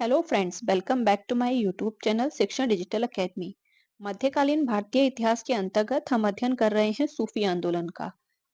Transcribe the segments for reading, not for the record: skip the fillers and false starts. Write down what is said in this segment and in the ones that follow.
Hello friends, welcome back to my YouTube channel Shikshan digital academy. मध्यकालीन भारतीय इतिहास के अंतर्गत हम अध्ययन कर रहे हैं सूफी आंदोलन का।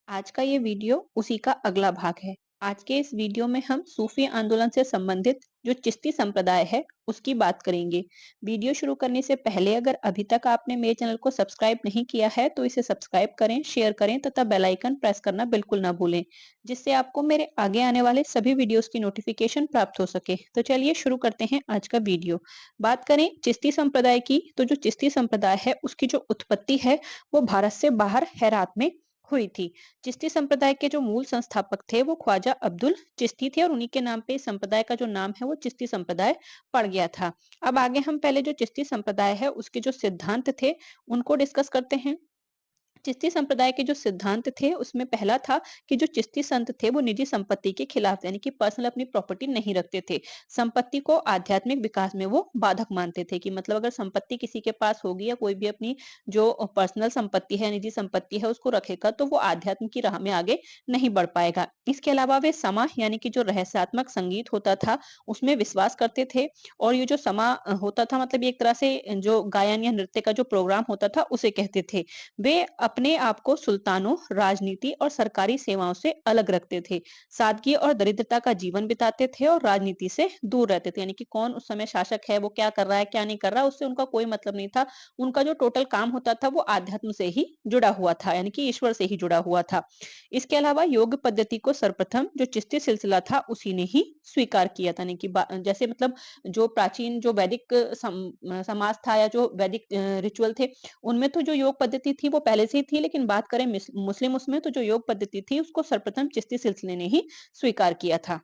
आज का ये वीडियो उसी का अगला भाग है। आज के इस वीडियो में हम सूफी आंदोलन से संबंधित जो चिश्ती संप्रदाय है उसकी बात करेंगे। वीडियो शुरू करने से पहले अगर अभी तक आपने मेरे चैनल को सब्सक्राइब नहीं किया है तो इसे सब्सक्राइब करें, शेयर करें तथा बेल आइकन प्रेस करना बिल्कुल ना भूलें, जिससे आपको मेरे आगे आने वाले सभी वीडियोस की नोटिफिकेशन प्राप्त हो सके। तो चलिए शुरू करते हैं आज का वीडियो। बात करें चिश्ती संप्रदाय की, तो जो चिश्ती संप्रदाय है उसकी जो उत्पत्ति है वो भारत से बाहर हेरात में हुई थी। चिश्ती संप्रदाय के जो मूल संस्थापक थे वो ख्वाजा अब्दुल चिश्ती थे और उन्हीं के नाम पे इस संप्रदाय का जो नाम है वो चिश्ती संप्रदाय पड़ गया था। अब आगे हम पहले जो चिश्ती संप्रदाय है उसके जो सिद्धांत थे उनको डिस्कस करते हैं। चिश्ती संप्रदाय के जो सिद्धांत थे उसमें पहला था कि जो चिश्ती संत थे वो निजी संपत्ति के खिलाफ यानी कि पर्सनल अपनी प्रॉपर्टी नहीं रखते थे। संपत्ति को आध्यात्मिक विकास में वो बाधक मानते थे कि मतलब अगर संपत्ति किसी के पास होगी या कोई भी अपनी जो पर्सनल संपत्ति है, निजी संपत्ति है उसको रखेगा तो वो आध्यात्म की राह में आगे नहीं बढ़ पाएगा। इसके अलावा वे समा यानी कि जो रहस्यात्मक संगीत होता था उसमें विश्वास करते थे। और ये जो समा होता था मतलब ये एक तरह से जो गायन या नृत्य का जो प्रोग्राम होता था उसे कहते थे। वे अपने आप को सुल्तानों, राजनीति और सरकारी सेवाओं से अलग रखते थे। सादगी और दरिद्रता का जीवन बिताते थे और राजनीति से दूर रहते थे। यानी कि कौन उस समय शासक है, वो क्या कर रहा है, क्या नहीं कर रहा है, उससे उनका कोई मतलब नहीं था। उनका जो टोटल काम होता था वो आध्यात्म से ही जुड़ा हुआ था, यानी कि ईश्वर से ही जुड़ा हुआ था। इसके अलावा योग पद्धति को सर्वप्रथम जो चिश्ती सिलसिला था उसी ने ही स्वीकार किया था। यानी कि जैसे मतलब जो प्राचीन जो वैदिक समाज था या जो वैदिक रिचुअल थे उनमें तो जो योग पद्धति थी वो पहले से ही थी, लेकिन बात करें मुस्लिम उसमें तो जो योग पद्धति थी उसको सर्वप्रथम चिश्ती सिलसिले ने ही स्वीकार किया था।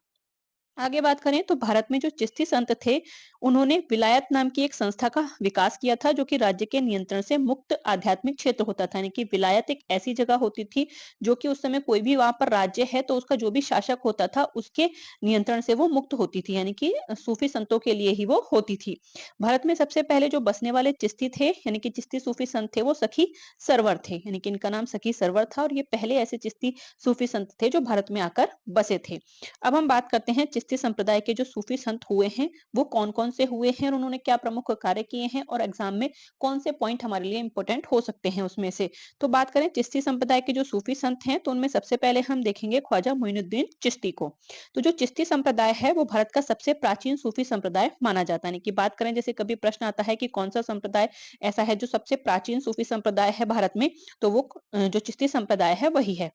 आगे बात करें तो भारत में जो चिश्ती संत थे उन्होंने विलायत नाम की एक संस्था का विकास किया था जो कि राज्य के नियंत्रण से मुक्त आध्यात्मिक क्षेत्र होता था। यानी कि विलायत एक ऐसी जगह होती थी जो कि उस समय कोई भी वहां पर राज्य है तो उसका जो भी शासक होता था उसके नियंत्रण से वो मुक्त होती थी, यानी कि सूफी संतों के लिए ही वो होती थी। भारत में सबसे पहले जो बसने वाले चिश्ती थे यानी कि चिश्ती सूफी संत थे वो सखी सरवर थे, यानी कि इनका नाम सखी सरवर था और ये पहले ऐसे चिश्ती सूफी संत थे जो भारत में आकर बसे थे। अब हम बात करते हैं चिश्ती संप्रदाय के जो सूफी संत हुए हैं वो कौन-कौन से हुए हैं और उन्होंने क्या प्रमुख कार्य किए हैं और एग्जाम में कौन से पॉइंट हमारे लिए इंपॉर्टेंट हो सकते हैं उसमें से। तो बात करें चिश्ती संप्रदाय के जो सूफी संत हैं तो उनमें सबसे पहले हम देखेंगे ख्वाजा मोइनुद्दीन चिश्ती को। तो जो चिश्ती संप्रदाय है वो भारत का सबसे प्राचीन सूफी संप्रदाय माना जाता है। यानी कि बात करें जैसे कभी प्रश्न आता है कि कौन सा संप्रदाय ऐसा है जो सबसे प्राचीन सूफी संप्रदाय है भारत में, तो वो जो चिश्ती संप्रदाय है वही है।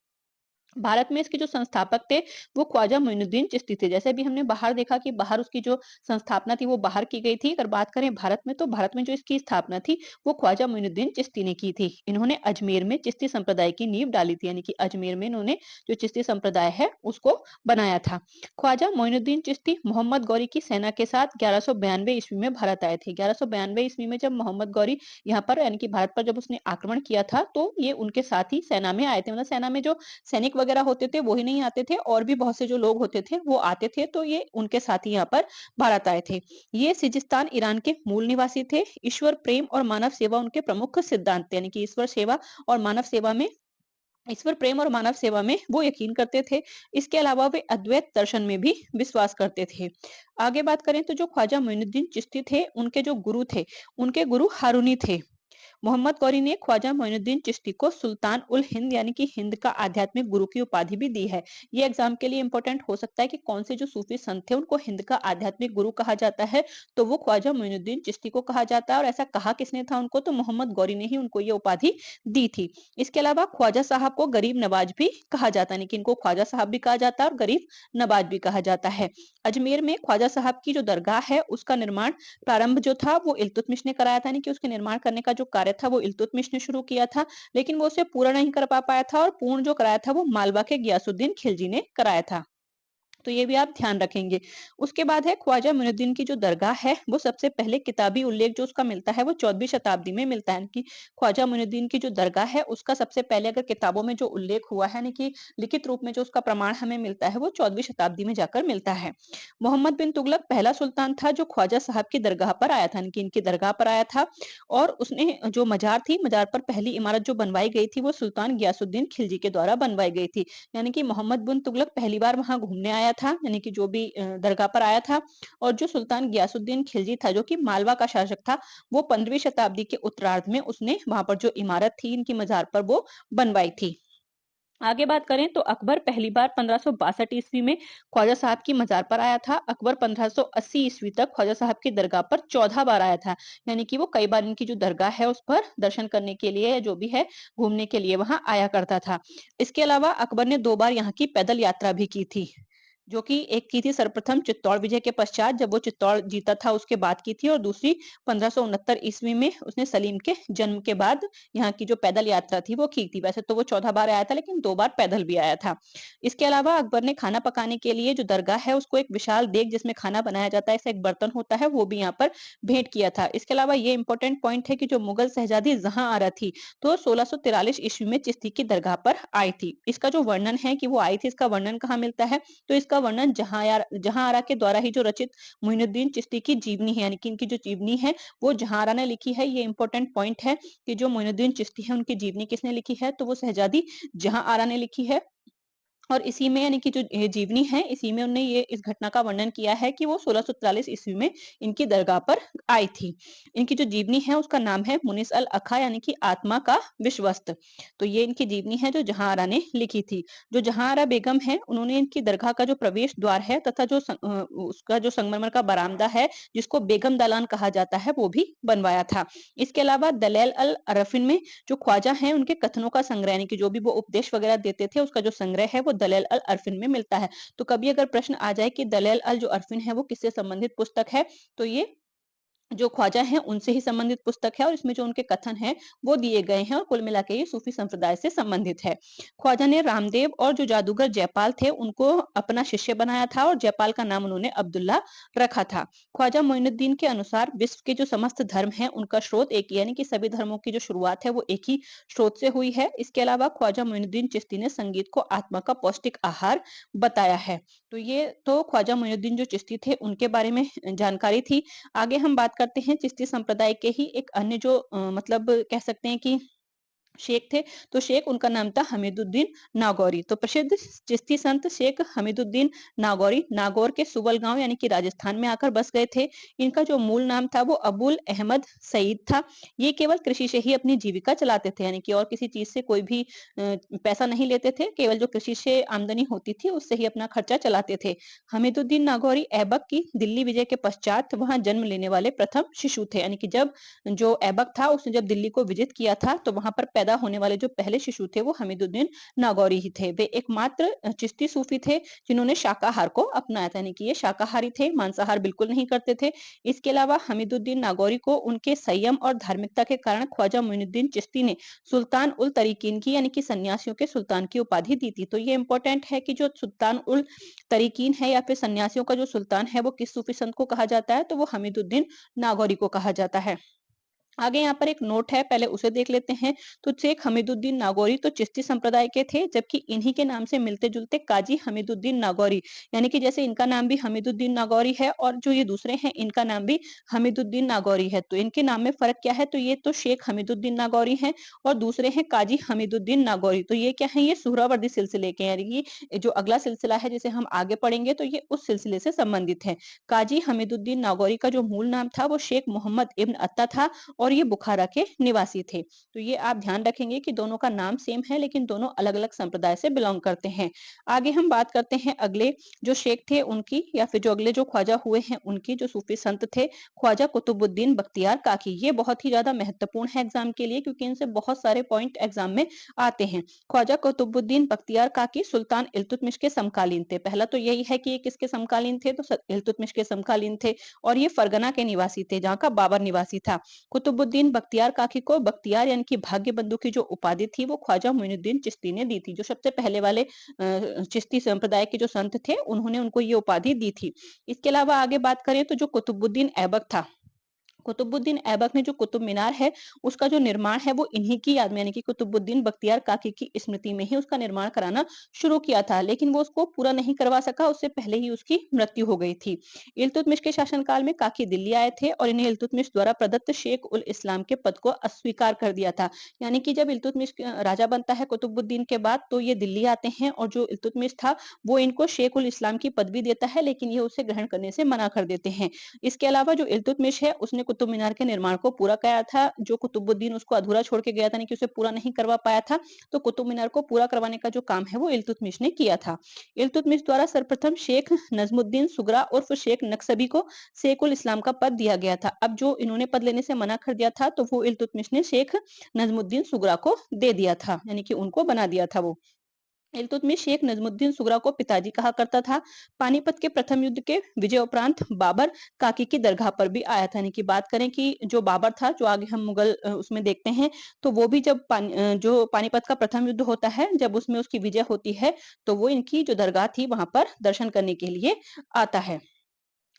भारत में इसके जो संस्थापक थे वो ख्वाजा मोइनुद्दीन चिश्ती थे। जैसे अभी हमने बाहर देखा कि बाहर उसकी जो संस्थापना थी वो बाहर की गई थी। अगर बात करें भारत में तो भारत में जो इसकी स्थापना थी वो ख्वाजा मोइनुद्दीन चिश्ती ने की थी। इन्होंने अजमेर में चिश्ती संप्रदाय की नींव डाली थी, यानी कि अजमेर में इन्होंने जो चिश्ती संप्रदाय है उसको बनाया था। ख्वाजा मोइनुद्दीन चिश्ती मोहम्मद गौरी की सेना के साथ 1192 ईस्वी में भारत आए थे। 1192 ईस्वी में जब मोहम्मद गौरी यहाँ पर यानी कि भारत पर जब उसने आक्रमण किया था तो ये उनके साथ ही सेना में आए थे। मतलब सेना में जो सैनिक वगैरह होते थे वो ही नहीं आते थे और भी बहुत से जो लोग होते थे वो आते थे, तो ये उनके साथ ही यहाँ पर भारत आए थे। ये सिजिस्तान ईरान के मूल निवासी थे। ईश्वर प्रेम और मानव सेवा उनके प्रमुख सिद्धांत थे, यानी कि ईश्वर प्रेम और मानव सेवा में वो यकीन करते थे। इसके अलावा वे अद्वैत दर्शन में भी विश्वास करते थे। आगे बात करें तो जो ख्वाजा मोइनुद्दीन चिश्ती थे उनके जो गुरु थे उनके गुरु हारूनी थे। मोहम्मद गौरी ने ख्वाजा मोइनुद्दीन चिश्ती को सुल्तान उल हिंद यानी कि हिंद का आध्यात्मिक गुरु की उपाधि भी दी है। ये एग्जाम के लिए इंपॉर्टेंट हो सकता है कि कौन से जो सूफी संत थे उनको हिंद का आध्यात्मिक गुरु कहा जाता है, तो वो ख्वाजा मोइनुद्दीन चिश्ती को कहा जाता है। और ऐसा कहा किसने था उनको, तो मोहम्मद गौरी ने ही उनको ये उपाधि दी थी। इसके अलावा ख्वाजा साहब को गरीब नवाज भी कहा जाता है, यानी कि इनको ख्वाजा साहब भी कहा जाता है और गरीब नवाज भी कहा जाता है। अजमेर में ख्वाजा साहब की जो दरगाह है उसका निर्माण प्रारंभ जो था वो इल्तुतमिश ने कराया था, यानी कि उसके निर्माण करने का जो कार्य था वो इल्तुतमिश ने शुरू किया था, लेकिन वो उसे पूरा नहीं कर पाया था और पूर्ण जो कराया था वो मालवा के गियासुद्दीन खिलजी ने कराया था। तो ये भी आप ध्यान रखेंगे। उसके बाद है ख्वाजा मोइनुद्दीन की जो दरगाह है वो सबसे पहले किताबी उल्लेख जो उसका मिलता है वो 14वीं शताब्दी में मिलता है कि ख्वाजा मोइनुद्दीन की जो दरगाह है उसका सबसे पहले अगर किताबों में जो उल्लेख हुआ है यानी कि लिखित रूप में जो उसका प्रमाण हमें मिलता है वो 14वीं शताब्दी में जाकर मिलता है। मोहम्मद बिन तुगलक पहला सुल्तान था जो ख्वाजा साहब की दरगाह पर आया था, यानी कि इनकी दरगाह पर आया था। और उसने जो मजार थी, मजार पर पहली इमारत जो बनवाई गई थी वो सुल्तान गियासुद्दीन खिलजी के द्वारा बनवाई गई थी। यानी कि मोहम्मद बिन तुगलक पहली बार वहां घूमने आया था, यानी कि जो भी दरगाह पर आया था। और जो सुल्तान गियासुद्दीन खिलजी था, जो कि मालवा का शासक था, वो 15वीं शताब्दी के उत्तरार्ध में उसने वहां पर जो इमारत थी इनकी मजार पर वो बनवाई थी। आगे बात करें तो अकबर पहली बार 1562 ईस्वी में ख्वाजा साहब की मजार पर आया था। अकबर 1580 ईस्वी तक ख्वाजा साहब की दरगाह पर 14 बार आया था। यानी कि वो कई बार इनकी जो दरगाह है उस पर दर्शन करने के लिए या जो भी है घूमने के लिए वहां आया करता था। इसके अलावा अकबर ने 2 बार यहाँ की पैदल यात्रा भी की थी। जो कि एक की थी सर्वप्रथम चित्तौड़ विजय के पश्चात जब वो चित्तौड़ जीता था उसके बाद की थी, और दूसरी 1569 ईस्वी में उसने सलीम के जन्म के बाद यहाँ की जो पैदल यात्रा थी वो की थी। वैसे तो वो 14 बार आया था, लेकिन 2 बार पैदल भी आया था। इसके अलावा अकबर ने खाना पकाने के लिए जो दरगाह है उसको एक विशाल देग जिसमें खाना बनाया जाता है, ऐसा एक बर्तन होता है, वो भी यहाँ पर भेंट किया था। इसके अलावा ये इंपॉर्टेंट पॉइंट है कि जो मुगल शहजादी जहांआरा थी, तो 1643 ईस्वी में चिश्ती की दरगाह पर आई थी। इसका जो वर्णन है कि वो आई थी, इसका वर्णन कहाँ मिलता है? तो इसका वर्णन जहांआरा के द्वारा ही जो रचित मोइनुद्दीन चिश्ती की जीवनी है, यानी कि इनकी जो जीवनी है वो जहांआरा ने लिखी है। ये इंपॉर्टेंट पॉइंट है कि जो मोइनुद्दीन चिश्ती है उनकी जीवनी किसने लिखी है? तो वो शहजादी जहांआरा ने लिखी है। और इसी में यानी कि जो ये जीवनी है, इसी में उन्होंने ये इस घटना का वर्णन किया है कि वो 1643 ईस्वी में इनकी दरगाह पर आई थी। इनकी जो जीवनी है उसका नाम है मुनिस अल अखा, यानी कि आत्मा का विश्वस्त। तो ये इनकी जीवनी है जो जहांआरा ने लिखी थी। जो जहांआरा बेगम है उन्होंने इनकी दरगाह का जो प्रवेश द्वार है तथा जो उसका जो संगमरमर का बरामदा है जिसको बेगम दालान कहा जाता है वो भी बनवाया था। इसके अलावा दलैल अल अरफिन में जो ख्वाजा हैं उनके कथनों का संग्रह, यानी कि जो भी वो उपदेश वगैरह देते थे उसका जो संग्रह है वो दलैल अल अरफिन में मिलता है। तो कभी अगर प्रश्न आ जाए कि दलैल अल जो अरफिन है वो किससे संबंधित पुस्तक है, तो ये जो ख्वाजा हैं उनसे ही संबंधित पुस्तक है, और इसमें जो उनके कथन हैं वो दिए गए हैं, और कुल मिला के ये सूफी संप्रदाय से संबंधित है। ख्वाजा ने रामदेव और जो जादूगर जयपाल थे उनको अपना शिष्य बनाया था, और जयपाल का नाम उन्होंने अब्दुल्ला रखा था। ख्वाजा मोइनुद्दीन के अनुसार विश्व के जो समस्त धर्म हैं उनका स्रोत एक ही, यानी कि सभी धर्मों की जो शुरुआत है वो एक ही स्रोत से हुई है। इसके अलावा ख्वाजा मोइनुद्दीन चिश्ती ने संगीत को आत्मा का पौष्टिक आहार बताया है। तो ये तो ख्वाजा मोइनुद्दीन जो चिश्ती थे उनके बारे में जानकारी थी। आगे हम बात करते हैं चिश्ती संप्रदाय के ही एक अन्य जो मतलब कह सकते हैं कि शेख थे। तो शेख उनका नाम था हमीदुद्दीन नागौरी। तो प्रसिद्ध चिश्ती संत शेख हमीदुद्दीन नागौरी नागौर के सुबल गांव यानी कि राजस्थान में आकर बस गए थे। इनका जो मूल नाम था वो अबुल अहमद सईद था। ये केवल कृषि से ही अपनी जीविका चलाते थे, यानी कि और किसी चीज से कोई भी पैसा नहीं लेते थे। केवल जो कृषि से आमदनी होती थी उससे ही अपना खर्चा चलाते थे। हमीदुद्दीन नागौरी ऐबक की दिल्ली विजय के पश्चात वहां जन्म लेने वाले प्रथम शिशु थे, यानी कि जब जो ऐबक था उसने जब दिल्ली को विजिट किया था तो वहां पर पैदा होने वाले जो पहले शिशु थे वो हमीदुद्दीन नागौरी ही थे। वे एकमात्र चिश्ती सूफी थे जिन्होंने शाकाहार को अपनाया था, यानी कि ये शाकाहारी थे, मांसाहार बिल्कुल नहीं करते थे। इसके अलावा हमीदुद्दीन नागौरी को उनके संयम और धार्मिकता के कारण ख्वाजा मोइनुद्दीन चिश्ती ने सुल्तान उल तरीकीन की, यानी कि सन्यासियों के सुल्तान की उपाधि दी थी। तो ये इंपॉर्टेंट है कि जो सुल्तान उल तरीकीन है या फिर सन्यासियों का जो सुल्तान है वो किस सूफी संत को कहा जाता है, तो वो हमीदुद्दीन नागौरी को कहा जाता है। आगे यहाँ पर एक नोट है, पहले उसे देख लेते हैं। तो शेख हमीदुद्दीन नागौरी तो चिश्ती संप्रदाय के थे, जबकि इन्हीं के नाम से मिलते-जुलते काजी हमीदुद्दीन नागौरी, यानी कि जैसे इनका नाम भी हमीदुद्दीन नागौरी है और जो ये दूसरे हैं इनका नाम भी हमीदुद्दीन नागौरी है। तो इनके नाम में फ़र्क क्या है? तो ये तो शेख हमीदुद्दीन नागौरी हैं और दूसरे हैं काजी हमीदुद्दीन नागौरी। तो ये क्या है? ये सुहरावर्दी सिलसिले के हैं, यानी कि जो अगला सिलसिला है जिसे हम आगे पढ़ेंगे तो ये उस सिलसिले से संबंधित है। काजी हमीदुद्दीन नागौरी का जो मूल नाम था वो शेख मोहम्मद इब्न अत्ता था, और ये बुखारा के निवासी थे। तो ये आप ध्यान रखेंगे कि दोनों का नाम सेम है लेकिन दोनों अलग-अलग संप्रदाय से बिलॉन्ग करते हैं। आगे हम बात करते हैं अगले जो शेख थे उनकी, या फिर जो अगले जो ख्वाजा हुए हैं उनकी, जो सूफी संत थे ख्वाजा कुतुबुद्दीन बख्तियार काकी। ये बहुत ही ज्यादा महत्वपूर्ण है एग्जाम के लिए क्योंकि इनसे बहुत सारे पॉइंट एग्जाम में आते हैं। ख्वाजा कुतुबुद्दीन बख्तियार काकी सुल्तान इल्तुतमिश के समकालीन थे। पहला तो यही है कि ये किसके समकालीन थे, तो इल्तुतमिश के समकालीन थे, और ये फरगना के निवासी थे जहाँ का बाबर निवासी था। कुतुबुद्दीन बख्तियार काकी को बख्तियार यानी कि भाग्य बंधु की जो उपाधि थी वो ख्वाजा मोइनुद्दीन चिश्ती ने दी थी। जो सबसे पहले वाले चिश्ती संप्रदाय के जो संत थे उन्होंने उनको ये उपाधि दी थी। इसके अलावा आगे बात करें तो जो कुतुबुद्दीन ऐबक था, कुतुबुद्दीन ऐबक ने जो कुतुब मीनार है, उसका जो निर्माण है वो इन्हीं की याद में यानी कि कुतुबुद्दीन बख्तियार काकी की स्मृति में ही उसका निर्माण कराना शुरू किया था, लेकिन वो उसको पूरा नहीं करवा सका, उससे पहले ही उसकी मृत्यु हो गई थी। इल्तुतमिश के शासनकाल में काकी दिल्ली आए थे और इन्हें इल्तुतमिश द्वारा प्रदत्त शेख उल इस्लाम के पद को अस्वीकार कर दिया था। यानी कि जब इल्तुतमिश राजा बनता है कुतुबुद्दीन के बाद, तो ये दिल्ली आते हैं और जो इल्तुतमिश था, वो इनको शेख उल इस्लाम की पदवी देता है, लेकिन ये उसे ग्रहण करने से मना कर देते हैं। इसके अलावा जो इल्तुतमिश है, उसने कुतुब मीनार के निर्माण को पूरा कराया था, जो कुतुबुद्दीन उसको अधूरा छोड़ के गया था, यानी कि उसे पूरा नहीं करवा पाया था, तो कुतुब मीनार को पूरा करवाने का जो काम है, वो इल्तुतमिश ने किया था। इल्तुतमिश द्वारा सर्वप्रथम शेख नज़्मुद्दीन सुगरा उर्फ शेख नक्शबी को शेख उल इस्लाम का पद दिया गया था। अब जो इन्होंने पद लेने से मना कर दिया था, तो वो इल्तुतमिश ने शेख नज़्मुद्दीन सुगरा को दे दिया था, यानी कि उनको बना दिया था वो। इल्तुतमिश शेख नजमुद्दीन सुगरा को पिताजी कहा करता था। पानीपत के प्रथम युद्ध के विजय उपरांत बाबर काकी की दरगाह पर भी आया था। यानी कि बात करें कि जो बाबर था, जो आगे हम मुगल उसमें देखते हैं, तो वो भी जब जो पानीपत का प्रथम युद्ध होता है, जब उसमें उसकी विजय होती है, तो वो इनकी जो दरगाह थी वहां पर दर्शन करने के लिए आता है।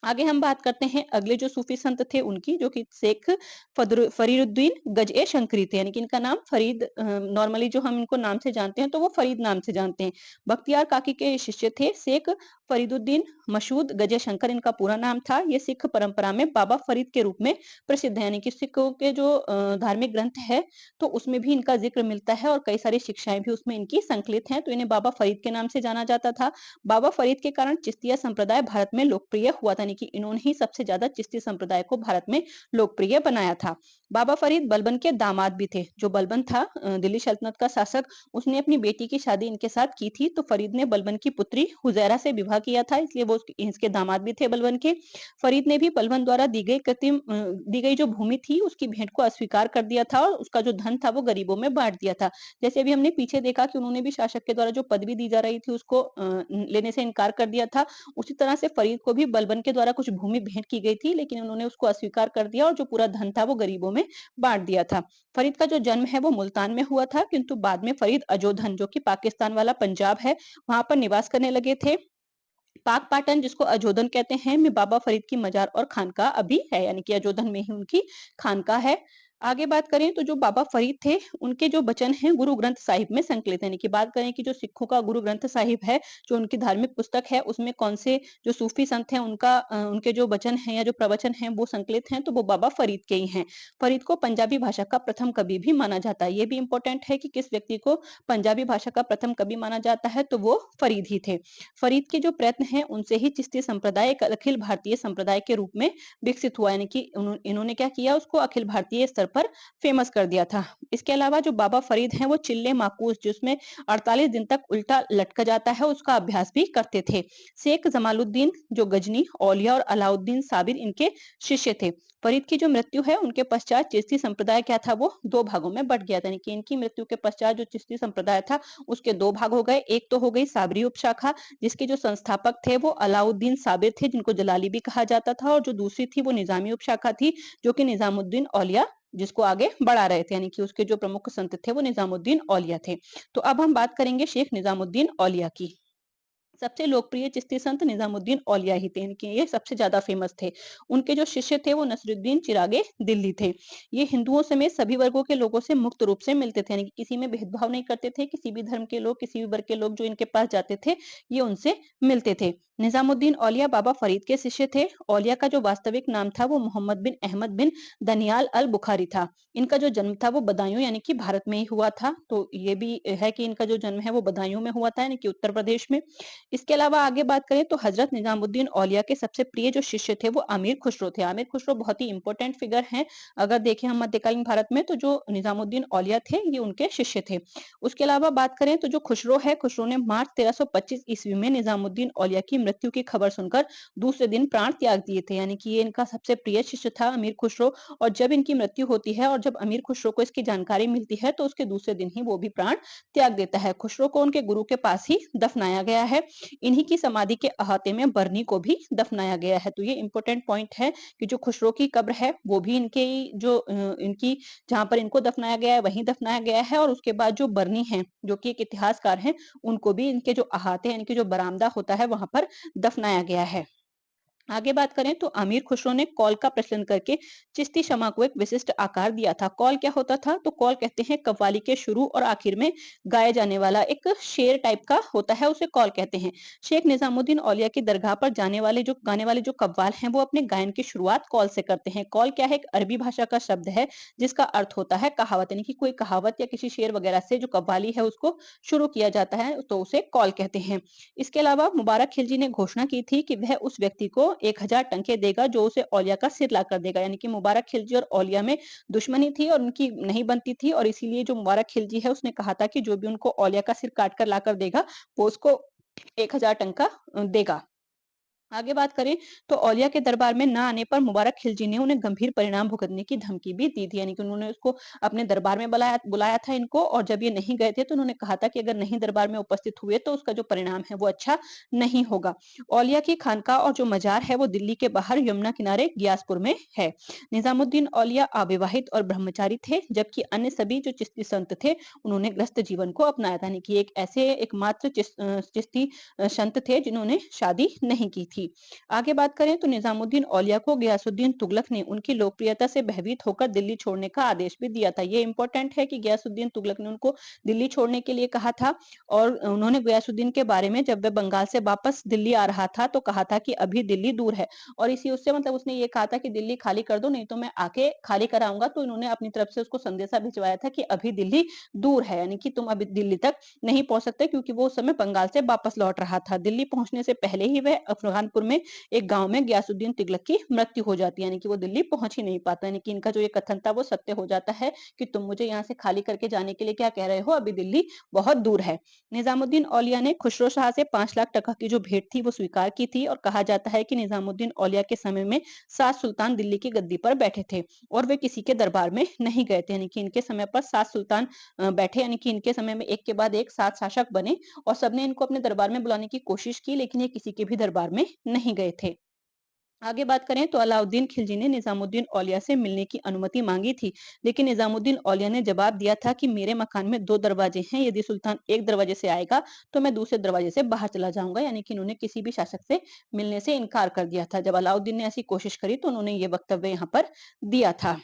आगे हम बात करते हैं अगले जो सूफी संत थे उनकी, जो कि शेख फरीदुद्दीन गज शंकरी थे, यानी कि इनका नाम फरीद, नॉर्मली जो हम इनको नाम से जानते हैं तो वो फरीद नाम से जानते हैं। बख्तियार काकी के शिष्य थे शेख फरीदुद्दीन मशहूद गज शंकर, इनका पूरा नाम था। ये सिख परंपरा में बाबा फरीद के रूप में प्रसिद्ध है, यानी कि सिखों के जो धार्मिक ग्रंथ है, तो उसमें भी इनका जिक्र मिलता है और कई सारी शिक्षाएं भी उसमें इनकी संकलित हैं, तो इन्हें बाबा फरीद के नाम से जाना जाता था। बाबा फरीद के कारण चिश्तिया संप्रदाय भारत में लोकप्रिय हुआ था, यानी कि इन्होंने ही सबसे ज्यादा चिश्ती संप्रदाय को भारत में लोकप्रिय बनाया था। बाबा फरीद बलबन के दामाद भी थे। जो बलबन था दिल्ली सल्तनत का शासक, उसने अपनी बेटी की शादी इनके साथ की थी, तो फरीद ने बलबन की पुत्री हुजैरा से विवाह किया था, इसलिए वो इसके दामाद भी थे बलबन के। फरीद ने भी बलबन द्वारा दी गई जो भूमि थी उसकी भेंट को अस्वीकार कर दिया था और उसका जो धन था वो गरीबों में बांट दिया था। जैसे अभी हमने पीछे देखा कि उन्होंने भी शासक के द्वारा जो पदवी दी जा रही थी उसको लेने से इनकार कर दिया था। उसी तरह से फरीद को भी बलबन के द्वारा कुछ भूमि भेंट की गई थी, लेकिन उन्होंने उसको अस्वीकार कर दिया और जो पूरा धन था वो गरीबों में बांट दिया था। फरीद का जो जन्म है वो मुल्तान में हुआ था, किंतु बाद में फरीद अजोधन, जो कि पाकिस्तान वाला पंजाब है, वहां पर निवास करने लगे थे। पाक पाटन, जिसको अजोधन कहते हैं, में बाबा फरीद की मजार और खानका अभी है, यानी कि अजोधन में ही उनकी खानका है। आगे बात करें तो जो बाबा फरीद थे, उनके जो वचन हैं गुरु ग्रंथ साहिब में संकलित है, यानी कि बात करें कि जो सिखों का गुरु ग्रंथ साहिब है, जो उनकी धार्मिक पुस्तक है, उसमें कौन से जो सूफी संत हैं उनका उनके जो वचन हैं या जो प्रवचन हैं वो संकलित हैं, तो वो बाबा फरीद के ही हैं। फरीद को पंजाबी भाषा का प्रथम कवि भी माना जाता है। ये भी इंपॉर्टेंट है कि किस व्यक्ति को पंजाबी भाषा का प्रथम कवि माना जाता है, तो वो फरीद ही थे। फरीद के जो प्रयत्न हैं उनसे ही चिश्ती संप्रदाय एक अखिल भारतीय संप्रदाय के रूप में विकसित हुआ, यानी कि इन्होंने क्या किया, उसको अखिल भारतीय स्तर पर फेमस कर दिया था। इसके अलावा जो बाबा फरीद हैं वो चिल्ले माकूस, जिसमें 48 दिन तक उल्टा लटका जाता है, उसका अभ्यास भी करते थे। शेख जमालुद्दीन जो गजनी, औलिया और अलाउद्दीन साबिर इनके शिष्य थे। फरीद की जो मृत्यु है उनके पश्चात चिश्ती संप्रदाय क्या था, वो दो भागों में बट गया था, यानी कि इनकी मृत्यु के पश्चात जो चिश्ती संप्रदाय था उसके दो भाग हो गए। एक तो हो गई साबरी उपशाखा, जिसके जो संस्थापक थे वो अलाउद्दीन साबिर थे, जिनको जलाली भी कहा जाता था, और जो दूसरी थी वो निजामी उपशाखा थी, जो कि निजामुद्दीन औलिया जिसको आगे बढ़ा रहे थे, यानी कि उसके जो प्रमुख संत थे वो निजामुद्दीन औलिया थे। तो अब हम बात करेंगे शेख निजामुद्दीन औलिया की। सबसे लोकप्रिय चिश्ती संत निजामुद्दीन औलिया ही थे, इनके ये सबसे ज्यादा फेमस थे। उनके जो शिष्य थे वो नसरुद्दीन चिरागे दिल्ली थे। ये हिंदुओं समेत सभी वर्गों के लोगों से मुक्त रूप से मिलते थे, यानी कि किसी में भेदभाव नहीं करते थे। किसी भी धर्म के लोग, किसी भी वर्ग के लोग जो इनके पास जाते थे, ये उनसे मिलते थे। निजामुद्दीन औलिया बाबा फरीद के शिष्य थे। औलिया का जो वास्तविक नाम था वो मोहम्मद बिन अहमद बिन दनियाल अल बुखारी था। इनका जो जन्म था वो बदायूं, यानी कि भारत में ही हुआ था। तो ये भी है कि इनका जो जन्म है वो बदायूं में हुआ था, यानी कि उत्तर प्रदेश में। इसके अलावा आगे बात करें तो हजरत निजामुद्दीन औलिया के सबसे प्रिय जो शिष्य थे वो आमिर खुसरो थे। आमिर खुसरो बहुत ही इंपॉर्टेंट फिगर हैं। अगर देखें हम मध्यकालीन भारत में, तो जो निजामुद्दीन औलिया थे ये उनके शिष्य थे। उसके अलावा बात करें तो जो खुसरो है, खुसरो ने मार्च 1325 ईस्वी में निजामुद्दीन औलिया की मृत्यु की खबर सुनकर दूसरे दिन प्राण त्याग दिए थे, यानी कि ये इनका सबसे प्रिय शिष्य था अमीर खुसरो। और जब इनकी मृत्यु होती है और जब अमीर खुसरो को इसकी जानकारी मिलती है, तो उसके दूसरे दिन ही वो भी प्राण त्याग देता है। खुसरो को उनके गुरु के पास ही दफनाया गया है। इन्हीं की समाधि के अहाते में बरनी को भी दफनाया गया है। तो ये इंपॉर्टेंट पॉइंट है कि जो खुसरो की कब्र है वो भी इनके जो इनकी जहां पर इनको दफनाया गया है वहीं दफनाया गया है, और उसके बाद जो बरनी है, जो कि एक इतिहासकार हैं, उनको भी इनके जो अहाते हैं, इनके जो बरामदा होता है वहां पर दफनाया गया है। आगे बात करें तो अमीर खुसरो ने कौल का प्रचलन करके चिश्ती शमा को एक विशिष्ट आकार दिया था। कौल क्या होता था? तो कौल कहते हैं कव्वाली के शुरू और आखिर में गाया जाने वाला एक शेर टाइप का होता है, उसे कौल कहते हैं। शेख निजामुद्दीन औलिया की दरगाह पर जाने वाले जो गाने वाले जो कव्वाल हैं वो अपने गायन की शुरुआत कौल से करते हैं। कौल क्या है? एक अरबी भाषा का शब्द है जिसका अर्थ होता है कहावत, यानी कि कोई कहावत या किसी शेर वगैरह से जो कव्वाली है उसको शुरू किया जाता है तो उसे कौल कहते हैं। इसके अलावा मुबारक खिलजी ने घोषणा की थी कि वह उस व्यक्ति को 1000 टंके देगा जो उसे औलिया का सिर लाकर देगा। यानी कि मुबारक खिलजी और औलिया में दुश्मनी थी और उनकी नहीं बनती थी, और इसीलिए जो मुबारक खिलजी है उसने कहा था कि जो भी उनको औलिया का सिर काट कर लाकर देगा वो उसको 1000 टंका देगा। आगे बात करें तो औलिया के दरबार में ना आने पर मुबारक खिलजी ने उन्हें गंभीर परिणाम भुगतने की धमकी भी दी थी। यानी कि उन्होंने उसको अपने दरबार में बुलाया बुलाया था इनको, और जब ये नहीं गए थे तो उन्होंने कहा था कि अगर नहीं दरबार में उपस्थित हुए तो उसका जो परिणाम है वो अच्छा नहीं होगा। औलिया की खानका और जो मजार है वो दिल्ली के बाहर यमुना किनारे ग्यासपुर में है। निजामुद्दीन औलिया अविवाहित और ब्रह्मचारी थे, जबकि अन्य सभी जो चिश्ती संत थे उन्होंने गृहस्थ जीवन को अपनाया था। यानी कि एक ऐसे एकमात्र चिश्ती संत थे जिन्होंने शादी नहीं की थी। आगे बात करें तो निजामुद्दीन औलिया को गयासुद्दीन तुगलक ने उनकी लोकप्रियता से भयभीत होकर दिल्ली छोड़ने का आदेश भी दिया था। ये इंपॉर्टेंट है कि गयासुद्दीन तुगलक ने उनको दिल्ली छोड़ने के लिए कहा था, और उन्होंने गयासुद्दीन के बारे में जब वह बंगाल से वापस दिल्ली आ रहा था तो कहा था कि अभी दिल्ली दूर है, और इसी उससे मतलब उसने ये कहा था कि दिल्ली खाली कर दो नहीं तो मैं आके खाली कराऊंगा। तो इन्होंने अपनी तरफ से उसको संदेशा भिजवाया था कि अभी दिल्ली दूर है, यानी कि तुम अभी दिल्ली तक नहीं पहुंच सकते, क्योंकि वो उस समय बंगाल से वापस लौट रहा था। दिल्ली पहुंचने से पहले ही वह अफगानपुर में एक गांव में गयासुद्दीन तुगलक की मृत्यु हो जाती है, यानी कि वो दिल्ली पहुंच ही नहीं पाता। यानी कि इनका जो ये कथन था वो सत्य हो जाता है कि तुम मुझे यहाँ से खाली करके जाने के लिए क्या कह रहे हो, अभी दिल्ली बहुत दूर है। निजामुद्दीन औलिया ने खुसरो शाह से 5 लाख टका की जो भेंट थी वो स्वीकार की थी, और कहा जाता है कि निजामुद्दीन औलिया के समय में 7 सुल्तान दिल्ली की गद्दी पर बैठे थे और वे किसी के दरबार में नहीं गए थे। यानी कि इनके समय पर 7 सुल्तान बैठे, यानी कि इनके समय में एक के बाद एक 7 शासक बने और सबने इनको अपने दरबार में बुलाने की कोशिश की, लेकिन ये किसी के भी दरबार में नहीं गए थे। आगे बात करें तो अलाउद्दीन खिलजी ने निजामुद्दीन औलिया से मिलने की अनुमति मांगी थी, लेकिन निजामुद्दीन औलिया ने जवाब दिया था कि मेरे मकान में 2 दरवाजे हैं, यदि सुल्तान एक दरवाजे से आएगा तो मैं दूसरे दरवाजे से बाहर चला जाऊंगा। यानी कि इन्होंने किसी भी शासक से मिलने से इनकार कर दिया था। जब अलाउद्दीन ने ऐसी कोशिश करी तो उन्होंने ये वक्तव्य यहाँ पर दिया था।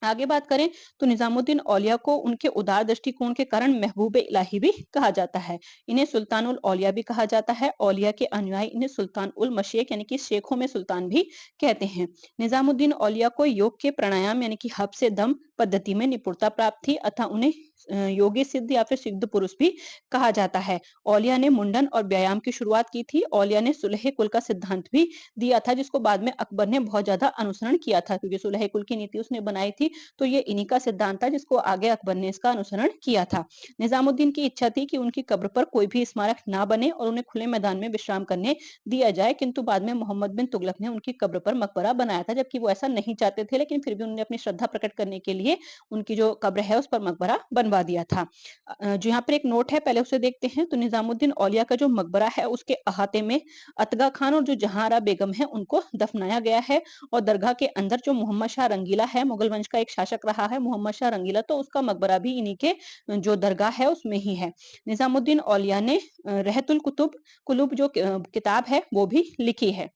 आगे बात करें तो निजामुद्दीन औलिया को उनके उदार दृष्टिकोण के कारण महबूबे इलाही भी कहा जाता है। इन्हें सुल्तानुल औलिया भी कहा जाता है। औलिया के अनुयायी इन्हें सुल्तान उल मशेख यानी कि शेखों में सुल्तान भी कहते हैं। निजामुद्दीन औलिया को योग के प्राणायाम यानी कि हब से दम पद्धति में निपुणता प्राप्त थी, अतः उन्हें योगी सिद्ध या फिर सिद्ध पुरुष भी कहा जाता है। औलिया ने मुंडन और व्यायाम की शुरुआत की थी। औलिया ने सुलह कुल का सिद्धांत भी दिया था, जिसको बाद में अकबर ने बहुत ज्यादा अनुसरण किया था, क्योंकि सुलह कुल की नीति उसने बनाई थी। तो ये इन्हीं का सिद्धांत था जिसको आगे अकबर ने इसका अनुसरण किया था। निजामुद्दीन की इच्छा थी कि उनकी कब्र पर कोई भी स्मारक ना बने और उन्हें खुले मैदान में विश्राम करने दिया जाए, किंतु बाद में मोहम्मद बिन तुगलक ने उनकी कब्र पर मकबरा बनाया था, जबकि वो ऐसा नहीं चाहते थे, लेकिन फिर भी उन्होंने अपनी श्रद्धा प्रकट करने के लिए उनकी जो कब्र है उस पर मकबरा बनवा दिया था। जो यहाँ पर एक नोट है पहले उसे देखते हैं। तो निजामुद्दीन औलिया का जो मकबरा है उसके अहाते में अतगा खान और जो जहांआरा बेगम है उनको दफनाया गया है, और दरगाह के अंदर जो मोहम्मद शाह रंगीला है, मुगल वंश का एक शासक रहा है मोहम्मद शाह रंगीला, तो उसका मकबरा भी इन्हीं के जो दरगाह है उसमें ही है। निजामुद्दीन औलिया ने रहतुल कुतुब कुलूब जो किताब है वो भी लिखी है।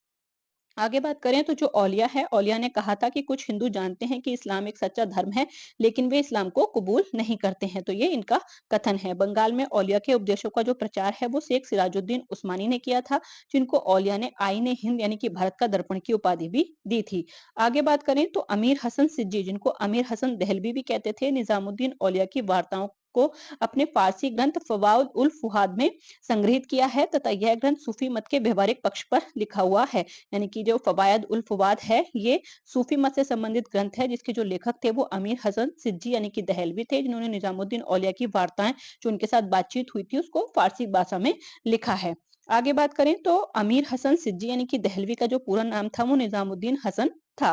आगे बात करें तो जो औलिया है, औलिया ने कहा था कि कुछ हिंदू जानते हैं कि इस्लाम एक सच्चा धर्म है, लेकिन वे इस्लाम को कबूल नहीं करते हैं। तो ये इनका कथन है। बंगाल में औलिया के उपदेशों का जो प्रचार है वो शेख सिराजुद्दीन उस्मानी ने किया था, जिनको औलिया ने आईने हिंद यानी कि भारत का दर्पण की उपाधि भी दी थी। आगे बात करें तो अमीर हसन सिज्जी, जिनको अमीर हसन दहलवी भी कहते थे, निजामुद्दीन औलिया की वार्ताओं को अपने फारसी ग्रंथ फवाद उल फुहाद में संग्रहित किया है, तथा यह ग्रंथ सूफी मत के व्यवहारिक पक्ष पर लिखा हुआ है। यानी कि जो फवायद उल फवाद है ये सूफी मत से संबंधित ग्रंथ है, जिसके जो लेखक थे वो अमीर हसन सिज्जी यानी कि दहलवी थे, जिन्होंने निजामुद्दीन औलिया की वार्ताएं जो उनके साथ बातचीत हुई थी उसको फारसी भाषा में लिखा है। आगे बात करें तो अमीर हसन सिज्जी यानी कि दहलवी का जो पूरा नाम था वो निजामुद्दीन हसन था।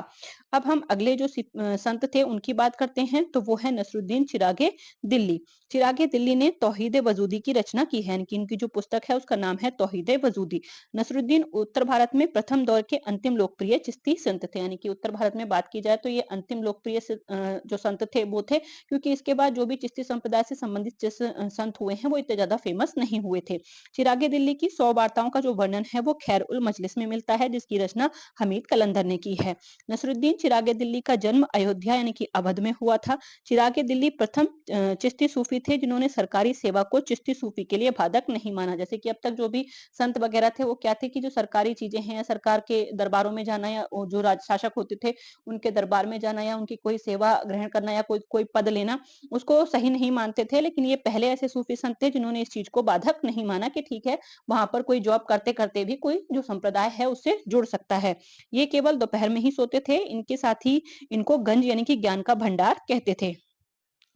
अब हम अगले जो संत थे उनकी बात करते हैं, तो वो है नसरुद्दीन चिरागे दिल्ली। चिरागे दिल्ली ने तौहीद वजूदी की रचना की है, यानी कि इनकी जो पुस्तक है उसका नाम है तौहीद वजूदी। नसरुद्दीन उत्तर भारत में प्रथम दौर के अंतिम लोकप्रिय चिश्ती संत थे। यानी कि उत्तर भारत में बात की जाए तो ये अंतिम लोकप्रिय जो संत थे वो थे, क्योंकि इसके बाद जो भी चिश्ती संप्रदाय से संबंधित संत हुए हैं वो इतने ज्यादा फेमस नहीं हुए थे। चिरागे दिल्ली की 100 वार्ताओं का जो वर्णन है वो खैर उल मजलिस में मिलता है, जिसकी रचना हमीद कलंदर ने की है। नसरुद्दीन चिरागे दिल्ली का जन्म अयोध्या यानी कि अवध में हुआ था। चिरागे दिल्ली प्रथम चिश्ती सूफी थे जिन्होंने सरकारी सेवा को चिश्ती सूफी के लिए बाधक नहीं माना। जैसे कि अब तक जो भी संत वगैरह थे वो क्या थे कि जो सरकारी चीजें हैं, सरकार के दरबारों में जाना या जो राज शासक होते थे उनके दरबार में जाना या उनकी कोई सेवा ग्रहण करना या कोई कोई पद लेना, उसको सही नहीं मानते थे। लेकिन ये पहले ऐसे सूफी संत थे जिन्होंने इस चीज को बाधक नहीं माना कि ठीक है, वहां पर कोई जॉब करते करते भी कोई जो संप्रदाय है उससे जुड़ सकता है। ये केवल दोपहर में ही सोते थे। इनके साथ ही इनको गंज यानी कि ज्ञान का भंडार कहते थे।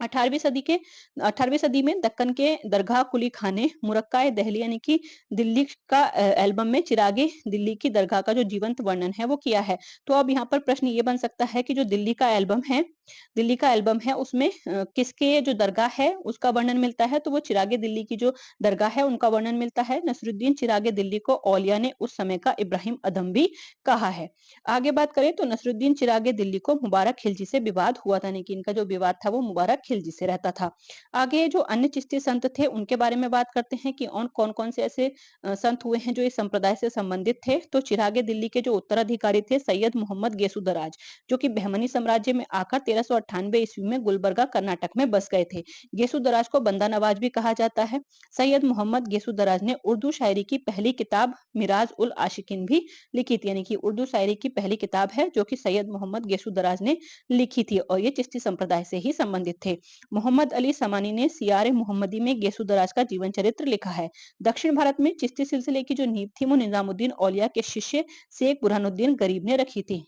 18वीं सदी के 18वीं सदी में दक्कन के दरगाह कुली खाने मुरक्का दहली यानी कि दिल्ली का एल्बम में चिरागे दिल्ली की दरगाह का जो जीवंत वर्णन है वो किया है। तो अब यहाँ पर प्रश्न ये बन सकता है कि जो दिल्ली का एल्बम है उसमें किसके जो दरगाह है उसका वर्णन मिलता है, तो वो चिरागे दिल्ली की जो दरगाह है उनका वर्णन मिलता है। नसरुद्दीन चिरागे दिल्ली को औलिया ने उस समय का इब्राहिम अदम भी कहा है। आगे बात करें तो नसरुद्दीन चिरागे दिल्ली को मुबारक खिलजी से विवाद हुआ था, यानी कि इनका जो विवाद था वो मुबारक खिलजी से रहता था। आगे जो अन्य चिश्ती संत थे उनके बारे में बात करते हैं कि और कौन-कौन से ऐसे संत हुए हैं जो इस संप्रदाय से संबंधित थे। तो चिरागे दिल्ली के जो उत्तराधिकारी थे सैयद मोहम्मद गेसुदराज, जो कि बहमनी साम्राज्य में आकर 1398 ईस्वी में गुलबर्गा कर्नाटक में बस गए थे। गेसुदराज को बंदा नवाज भी कहा जाता है। सैयद मोहम्मद गेसुदराज ने उर्दू शायरी की पहली किताब मिराज उल आशिकीन भी लिखी थी, यानी कि उर्दू शायरी की पहली किताब है जो कि सैयद मोहम्मद गेसुदराज ने लिखी थी और ये चिश्ती संप्रदाय से ही संबंधित थे। मोहम्मद अली समानी ने सियार मोहम्मदी में गेसुदराज का जीवन चरित्र लिखा है। दक्षिण भारत में चिश्ती सिलसिले की जो नींव थी वो निजामुद्दीन औलिया के शिष्य शेख बुरहानुद्दीन गरीब ने रखी थी।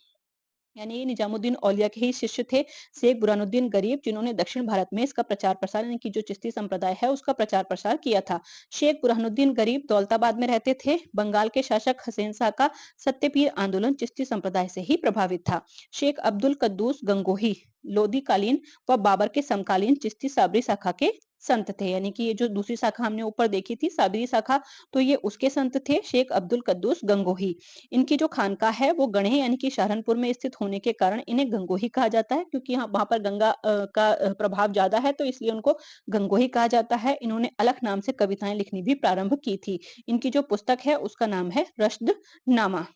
यानी निजामुद्दीन औलिया के ही शिष्य थे शेख बुरहानुद्दीन गरीब, जिन्होंने दक्षिण भारत में इसका प्रचार प्रसार यानी कि जो चिश्ती संप्रदाय है उसका प्रचार प्रसार किया था। शेख बुरहानुद्दीन गरीब दौलताबाद में रहते थे। बंगाल के शासक हसैन शाह का सत्यपीर आंदोलन चिश्ती संप्रदाय से ही प्रभावित था। शेख अब्दुल कद्दूस गंगोही लोधी कालीन व बाबर के समकालीन चिश्ती साबरी शाखा के संत थे, यानी कि ये जो दूसरी शाखा हमने ऊपर देखी थी साबरी शाखा, तो ये उसके संत थे शेख अब्दुल कद्दूस गंगोही। इनकी जो खानकाह है वो गढ़े यानी कि सहारनपुर में स्थित होने के कारण इन्हें गंगोही कहा जाता है, क्योंकि यहाँ वहां पर गंगा का प्रभाव ज्यादा है तो इसलिए उनको गंगोही कहा जाता है। इन्होंने अलख नाम से कविताएं लिखनी भी प्रारंभ की थी। इनकी जो पुस्तक है उसका नाम है रश्द नामा।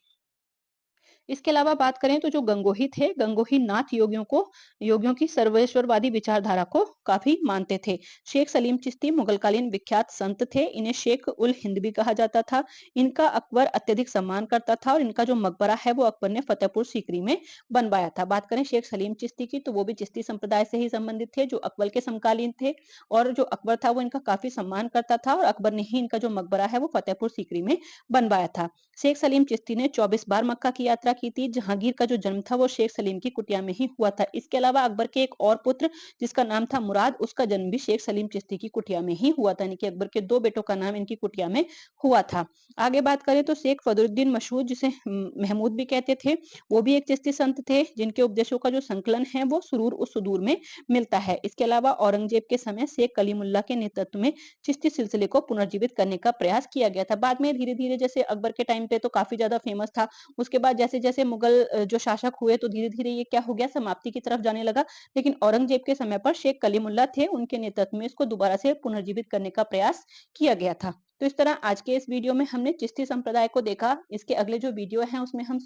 इसके अलावा बात करें तो जो गंगोही थे, गंगोही नाथ योगियों की सर्वेश्वरवादी विचारधारा को काफी मानते थे। शेख सलीम चिश्ती मुगलकालीन विख्यात संत थे। इन्हें शेख उल हिंद भी कहा जाता था। इनका अकबर अत्यधिक सम्मान करता था और इनका जो मकबरा है वो अकबर ने फतेहपुर सीकरी में बनवाया था। बात करें शेख सलीम चिश्ती की तो वो भी चिश्ती संप्रदाय से ही संबंधित थे जो अकबर के समकालीन थे, और जो अकबर था वो इनका काफी सम्मान करता था और अकबर ने ही इनका जो मकबरा है वो फतेहपुर सीकरी में बनवाया था। शेख सलीम चिश्ती ने 24 बार मक्का की यात्रा की थी। जहांगीर का जो जन्म था वो शेख सलीम की कुटिया में ही हुआ था। इसके अलावा अकबर के एक और पुत्र जिसका नाम था मुराद, उसका जन्म भी शेख सलीम चिश्ती की कुटिया में ही हुआ था, यानी कि अकबर के 2 बेटों का नाम इनकी कुटिया में हुआ था। आगे बात करें तो शेख फदरुद्दीन मशहूर, जिसे महमूद भी कहते थे, वो भी एक चिश्ती संत थे जिनके उपदेशों का जो संकलन है वो सुरूर उस सुदूर में मिलता है। इसके अलावा औरंगजेब के समय शेख कलीमुल्ला के नेतृत्व में चिश्ती सिलसिले को पुनर्जीवित करने का प्रयास किया गया था। बाद में धीरे-धीरे जैसे अकबर के टाइम पे तो काफ़ी ज़्यादा फेमस था। उसके बाद जैसे-जैसे मुगल जो शासक हुए तो धीरे-धीरे ये क्या हो गया, समाप्ति की तरफ जाने लगा। लेकिन औरंगजेब के समय पर शेख कलीमुल्ला थे, उनके नेतृत्व में इसको दोबारा से पुनर्जीवित करने का प्रयास किया गया था। तो इस तरह आज के इस वीडियो में हमने चिश्ती संप्रदाय को देखा। इसके अगले जो वीडियो हैं उसमें हम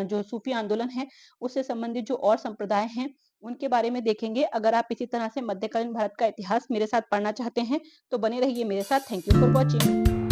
जो सूफी आंदोलन है उससे संबंधित जो और संप्रदाय हैं उनके बारे में देखेंगे। अगर आप इसी तरह से मध्यकालीन भारत का इतिहास मेरे साथ पढ़ना चाहते हैं तो बने रहिए मेरे साथ। Thank you for watching.